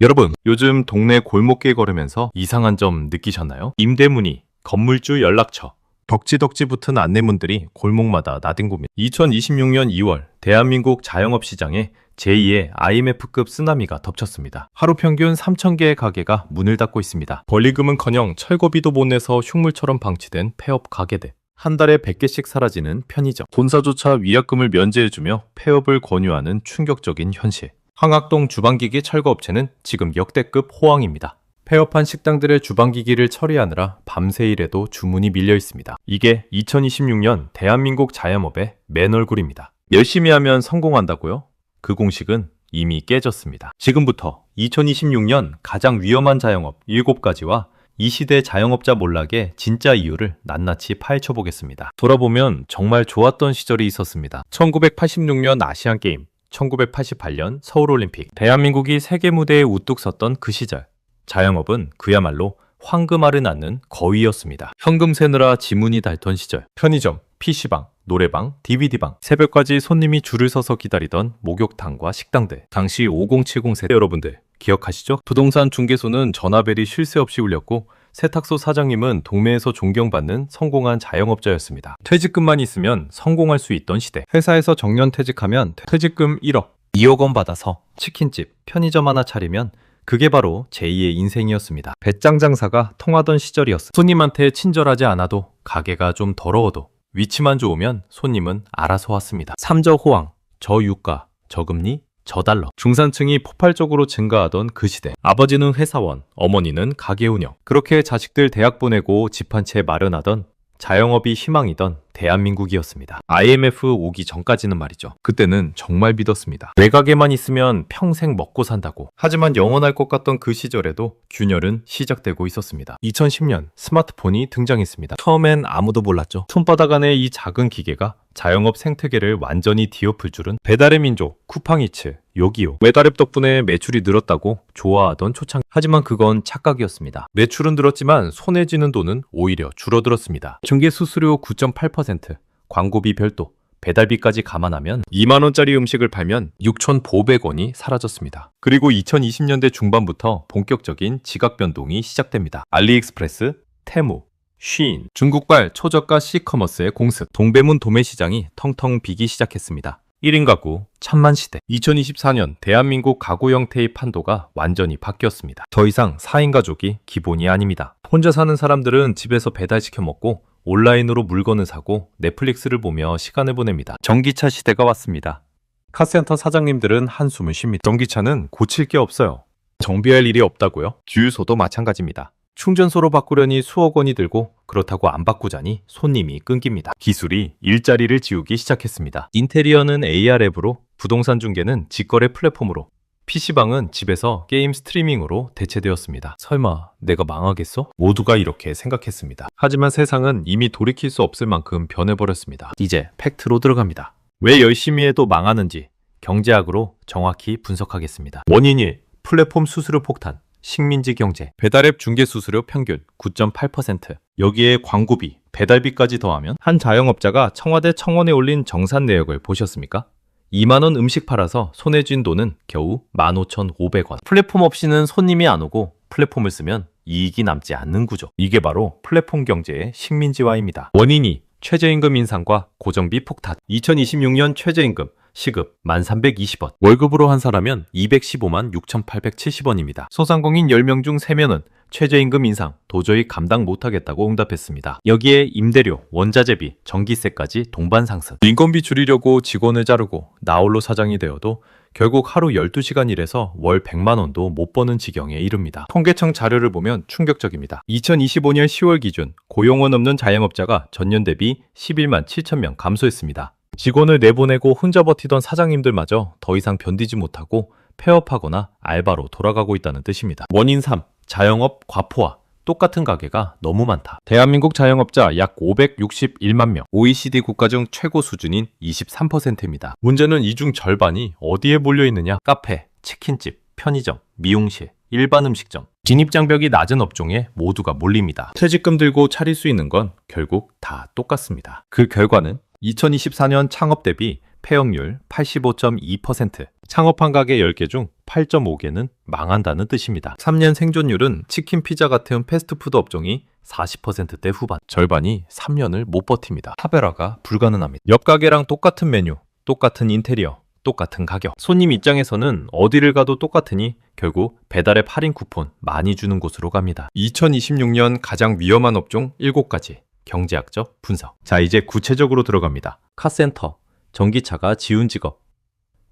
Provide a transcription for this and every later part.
여러분, 요즘 동네 골목길 걸으면서 이상한 점 느끼셨나요? 임대문의, 건물주 연락처, 덕지덕지 붙은 안내문들이 골목마다 나뒹굽니다. 2026년 2월 대한민국 자영업 시장에 제2의 IMF급 쓰나미가 덮쳤습니다. 하루 평균 3,000개의 가게가 문을 닫고 있습니다. 권리금은커녕 철거비도 못 내서 흉물처럼 방치된 폐업 가게들. 한 달에 100개씩 사라지는 편의점. 본사조차 위약금을 면제해주며 폐업을 권유하는 충격적인 현실. 황학동 주방기기 철거업체는 지금 역대급 호황입니다. 폐업한 식당들의 주방기기를 처리하느라 밤새 일해도 주문이 밀려 있습니다. 이게 2026년 대한민국 자영업의 맨 얼굴입니다. 열심히 하면 성공한다고요? 그 공식은 이미 깨졌습니다. 지금부터 2026년 가장 위험한 자영업 7가지와 이 시대 자영업자 몰락의 진짜 이유를 낱낱이 파헤쳐 보겠습니다. 돌아보면 정말 좋았던 시절이 있었습니다. 1986년 아시안게임, 1988년 서울올림픽, 대한민국이 세계 무대에 우뚝 섰던 그 시절, 자영업은 그야말로 황금알을 낳는 거위였습니다. 현금 세느라 지문이 닳던 시절, 편의점, PC방, 노래방, DVD방, 새벽까지 손님이 줄을 서서 기다리던 목욕탕과 식당들, 당시 5070 세대 여러분들 기억하시죠? 부동산 중개소는 전화벨이 쉴 새 없이 울렸고 세탁소 사장님은 동네에서 존경받는 성공한 자영업자였습니다. 퇴직금만 있으면 성공할 수 있던 시대. 회사에서 정년퇴직하면 퇴직금 1억, 2억 원 받아서 치킨집, 편의점 하나 차리면 그게 바로 제2의 인생이었습니다. 배짱 장사가 통하던 시절이었어. 손님한테 친절하지 않아도 가게가 좀 더러워도 위치만 좋으면 손님은 알아서 왔습니다. 삼저호황, 저유가, 저금리, 저달러. 중산층이 폭발적으로 증가하던 그 시대. 아버지는 회사원, 어머니는 가게 운영. 그렇게 자식들 대학 보내고 집 한 채 마련하던 자영업이 희망이던 대한민국이었습니다. IMF 오기 전까지는 말이죠. 그때는 정말 믿었습니다. 외가게만 있으면 평생 먹고 산다고. 하지만 영원할 것 같던 그 시절에도 균열은 시작되고 있었습니다. 2010년 스마트폰이 등장했습니다. 처음엔 아무도 몰랐죠. 손바닥 안에 이 작은 기계가 자영업 생태계를 완전히 뒤엎을 줄은. 배달의 민족, 쿠팡이츠, 요기요. 외달앱 덕분에 매출이 늘었다고 좋아하던 초창. 하지만 그건 착각이었습니다. 매출은 늘었지만 손에 쥐는 돈은 오히려 줄어들었습니다. 중개수수료 9.8%, 광고비 별도, 배달비까지 감안하면 2만원짜리 음식을 팔면 6,500원이 사라졌습니다. 그리고 2020년대 중반부터 본격적인 지각 변동이 시작됩니다. 알리익스프레스, 테무, 쉬인, 중국발 초저가 C커머스의 공습, 동대문 도매시장이 텅텅 비기 시작했습니다. 1인 가구, 천만 시대. 2024년 대한민국 가구 형태의 판도가 완전히 바뀌었습니다. 더 이상 4인 가족이 기본이 아닙니다. 혼자 사는 사람들은 집에서 배달시켜 먹고 온라인으로 물건을 사고 넷플릭스를 보며 시간을 보냅니다. 전기차 시대가 왔습니다. 카센터 사장님들은 한숨을 쉽니다. 전기차는 고칠 게 없어요. 정비할 일이 없다고요? 주유소도 마찬가지입니다. 충전소로 바꾸려니 수억 원이 들고 그렇다고 안 바꾸자니 손님이 끊깁니다. 기술이 일자리를 지우기 시작했습니다. 인테리어는 AR 앱으로, 부동산 중개는 직거래 플랫폼으로, PC방은 집에서 게임 스트리밍으로 대체되었습니다. 설마 내가 망하겠어? 모두가 이렇게 생각했습니다. 하지만 세상은 이미 돌이킬 수 없을 만큼 변해버렸습니다. 이제 팩트로 들어갑니다. 왜 열심히 해도 망하는지 경제학으로 정확히 분석하겠습니다. 원인이 플랫폼 수수료 폭탄, 식민지 경제, 배달앱 중개 수수료 평균 9.8%, 여기에 광고비, 배달비까지 더하면 한 자영업자가 청와대 청원에 올린 정산 내역을 보셨습니까? 2만원 음식 팔아서 손에 쥔 돈은 겨우 15,500원. 플랫폼 없이는 손님이 안 오고 플랫폼을 쓰면 이익이 남지 않는 구조. 이게 바로 플랫폼 경제의 식민지화입니다. 원인이 최저임금 인상과 고정비 폭탄. 2026년 최저임금 시급 1,320원. 월급으로 환산하면 215만 6,870원입니다. 소상공인 10명 중 3명은 최저임금 인상 도저히 감당 못하겠다고 응답했습니다. 여기에 임대료, 원자재비, 전기세까지 동반 상승. 인건비 줄이려고 직원을 자르고 나홀로 사장이 되어도 결국 하루 12시간 일해서 월 100만 원도 못 버는 지경에 이릅니다. 통계청 자료를 보면 충격적입니다. 2025년 10월 기준 고용원 없는 자영업자가 전년 대비 11만 7천 명 감소했습니다. 직원을 내보내고 혼자 버티던 사장님들마저 더 이상 견디지 못하고 폐업하거나 알바로 돌아가고 있다는 뜻입니다. 원인 3. 자영업 과포화. 똑같은 가게가 너무 많다. 대한민국 자영업자 약 561만 명. OECD 국가 중 최고 수준인 23%입니다. 문제는 이 중 절반이 어디에 몰려 있느냐? 카페, 치킨집, 편의점, 미용실, 일반 음식점. 진입장벽이 낮은 업종에 모두가 몰립니다. 퇴직금 들고 차릴 수 있는 건 결국 다 똑같습니다. 그 결과는 2024년 창업 대비 폐업률 85.2%, 창업한 가게 10개 중 8.5개는 망한다는 뜻입니다. 3년 생존율은 치킨, 피자 같은 패스트푸드 업종이 40%대 후반, 절반이 3년을 못 버팁니다. 차별화가 불가능합니다. 옆 가게랑 똑같은 메뉴, 똑같은 인테리어, 똑같은 가격. 손님 입장에서는 어디를 가도 똑같으니 결국 배달앱 할인 쿠폰 많이 주는 곳으로 갑니다. 2026년 가장 위험한 업종 7가지. 경제학적 분석. 자, 이제 구체적으로 들어갑니다. 카센터, 전기차가 지운 직업.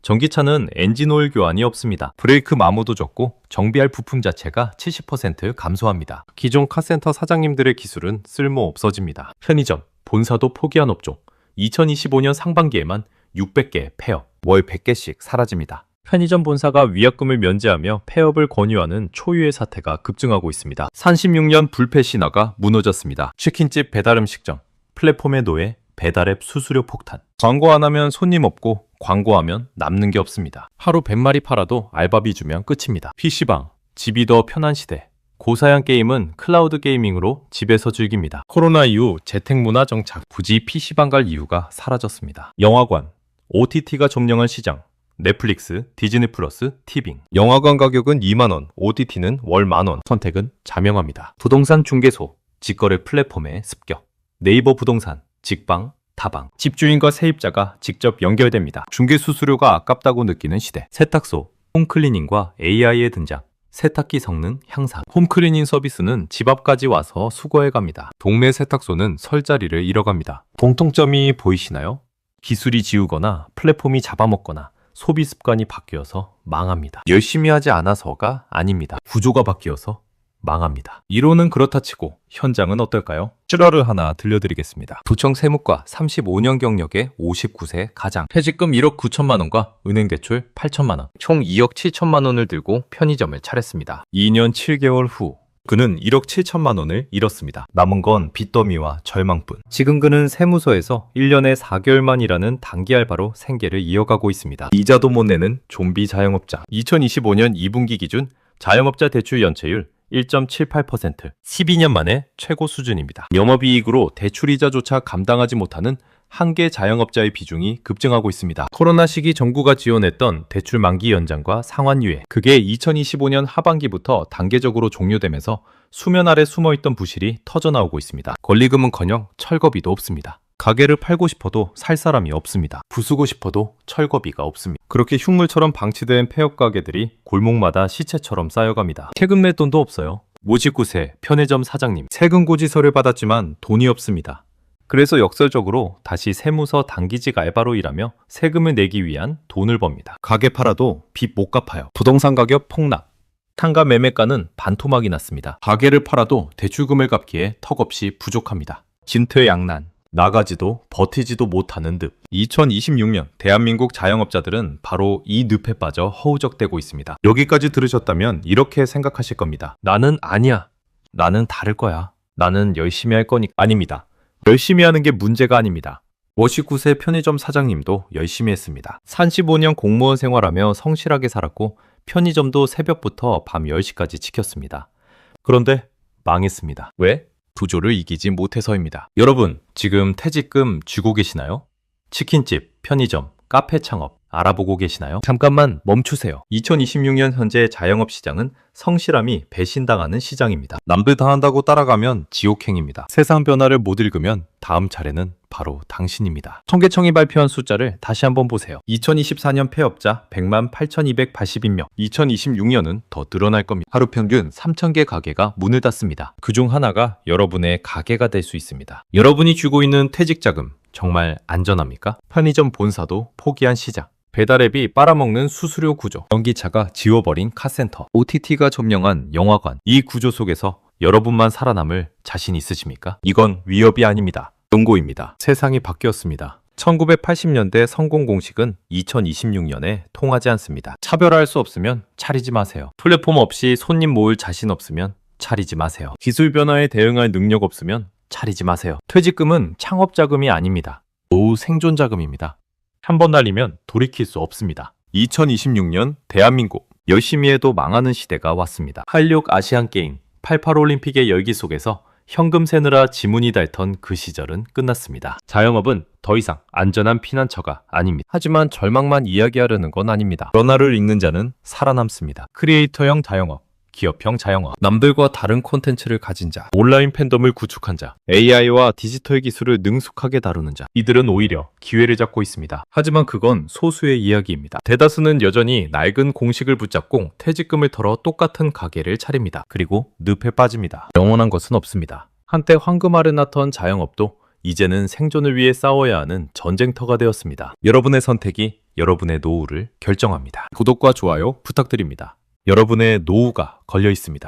전기차는 엔진오일 교환이 없습니다. 브레이크 마모도 적고 정비할 부품 자체가 70% 감소합니다. 기존 카센터 사장님들의 기술은 쓸모 없어집니다. 편의점, 본사도 포기한 업종. 2025년 상반기에만 600개 폐업, 월 100개씩 사라집니다. 편의점 본사가 위약금을 면제하며 폐업을 권유하는 초유의 사태가 급증하고 있습니다. 36년 불패 신화가 무너졌습니다. 치킨집 배달음식점, 플랫폼의 노예, 배달앱 수수료 폭탄. 광고 안 하면 손님 없고 광고하면 남는 게 없습니다. 하루 100마리 팔아도 알바비 주면 끝입니다. PC방, 집이 더 편한 시대. 고사양 게임은 클라우드 게이밍으로 집에서 즐깁니다. 코로나 이후 재택문화 정착, 굳이 PC방 갈 이유가 사라졌습니다. 영화관, OTT가 점령한 시장. 넷플릭스, 디즈니 플러스, 티빙. 영화관 가격은 2만원, OTT는 월 만원. 선택은 자명합니다. 부동산 중개소, 직거래 플랫폼의 습격. 네이버 부동산, 직방, 다방. 집주인과 세입자가 직접 연결됩니다. 중개 수수료가 아깝다고 느끼는 시대. 세탁소, 홈클리닝과 AI의 등장. 세탁기 성능 향상. 홈클리닝 서비스는 집 앞까지 와서 수거해 갑니다. 동네 세탁소는 설 자리를 잃어갑니다. 공통점이 보이시나요? 기술이 지우거나 플랫폼이 잡아먹거나 소비 습관이 바뀌어서 망합니다. 열심히 하지 않아서가 아닙니다. 구조가 바뀌어서 망합니다. 이론은 그렇다 치고 현장은 어떨까요? 실화를 하나 들려드리겠습니다. 도청 세무과 35년 경력의 59세 가장. 퇴직금 1억 9천만 원과 은행 대출 8천만 원. 총 2억 7천만 원을 들고 편의점을 차렸습니다. 2년 7개월 후 그는 1억 7천만 원을 잃었습니다. 남은 건 빚더미와 절망뿐. 지금 그는 세무서에서 1년에 4개월만 일하는 단기 알바로 생계를 이어가고 있습니다. 이자도 못 내는 좀비 자영업자. 2025년 2분기 기준 자영업자 대출 연체율 1.78%, 12년 만에 최고 수준입니다. 영업이익으로 대출이자조차 감당하지 못하는 한계 자영업자의 비중이 급증하고 있습니다. 코로나 시기 정부가 지원했던 대출 만기 연장과 상환 유예, 그게 2025년 하반기부터 단계적으로 종료되면서 수면 아래 숨어있던 부실이 터져나오고 있습니다. 권리금은커녕 철거비도 없습니다. 가게를 팔고 싶어도 살 사람이 없습니다. 부수고 싶어도 철거비가 없습니다. 그렇게 흉물처럼 방치된 폐업 가게들이 골목마다 시체처럼 쌓여갑니다. 세금 낼 돈도 없어요. 59세 편의점 사장님, 세금 고지서를 받았지만 돈이 없습니다. 그래서 역설적으로 다시 세무서 단기직 알바로 일하며 세금을 내기 위한 돈을 법니다. 가게 팔아도 빚 못 갚아요. 부동산 가격 폭락. 상가 매매가는 반토막이 났습니다. 가게를 팔아도 대출금을 갚기에 턱없이 부족합니다. 진퇴양난. 나가지도 버티지도 못하는 듯. 2026년 대한민국 자영업자들은 바로 이 늪에 빠져 허우적대고 있습니다. 여기까지 들으셨다면 이렇게 생각하실 겁니다. 나는 아니야. 나는 다를 거야. 나는 열심히 할 거니까. 아닙니다. 열심히 하는 게 문제가 아닙니다. 59세 편의점 사장님도 열심히 했습니다. 35년 공무원 생활하며 성실하게 살았고 편의점도 새벽부터 밤 10시까지 지켰습니다. 그런데 망했습니다. 왜? 구조를 이기지 못해서입니다. 여러분, 지금 퇴직금 쥐고 계시나요? 치킨집, 편의점, 카페 창업 알아보고 계시나요? 잠깐만 멈추세요. 2026년 현재 자영업 시장은 성실함이 배신당하는 시장입니다. 남들 당한다고 따라가면 지옥행입니다. 세상 변화를 못 읽으면 다음 차례는 바로 당신입니다. 통계청이 발표한 숫자를 다시 한번 보세요. 2024년 폐업자 100만 8,281명. 2026년은 더 늘어날 겁니다. 하루 평균 3,000개 가게가 문을 닫습니다. 그중 하나가 여러분의 가게가 될 수 있습니다. 여러분이 쥐고 있는 퇴직자금 정말 안전합니까? 편의점 본사도 포기한 시장. 배달앱이 빨아먹는 수수료 구조. 전기차가 지워버린 카센터. OTT가 점령한 영화관. 이 구조 속에서 여러분만 살아남을 자신 있으십니까? 이건 위협이 아닙니다. 경고입니다. 세상이 바뀌었습니다. 1980년대 성공 공식은 2026년에 통하지 않습니다. 차별화할 수 없으면 차리지 마세요. 플랫폼 없이 손님 모을 자신 없으면 차리지 마세요. 기술 변화에 대응할 능력 없으면 차리지 마세요. 퇴직금은 창업자금이 아닙니다. 노후 생존자금입니다. 한번 날리면 돌이킬 수 없습니다. 2026년 대한민국, 열심히 해도 망하는 시대가 왔습니다. 86 아시안게임, 88 올림픽의 열기 속에서 현금 세느라 지문이 닳던 그 시절은 끝났습니다. 자영업은 더 이상 안전한 피난처가 아닙니다. 하지만 절망만 이야기하려는 건 아닙니다. 변화를 읽는 자는 살아남습니다. 크리에이터형 자영업, 기업형 자영업, 남들과 다른 콘텐츠를 가진 자, 온라인 팬덤을 구축한 자, AI와 디지털 기술을 능숙하게 다루는 자, 이들은 오히려 기회를 잡고 있습니다. 하지만 그건 소수의 이야기입니다. 대다수는 여전히 낡은 공식을 붙잡고 퇴직금을 털어 똑같은 가게를 차립니다. 그리고 늪에 빠집니다. 영원한 것은 없습니다. 한때 황금 아래 나던 자영업도 이제는 생존을 위해 싸워야 하는 전쟁터가 되었습니다. 여러분의 선택이 여러분의 노후를 결정합니다. 구독과 좋아요 부탁드립니다. 여러분의 노후가 걸려 있습니다.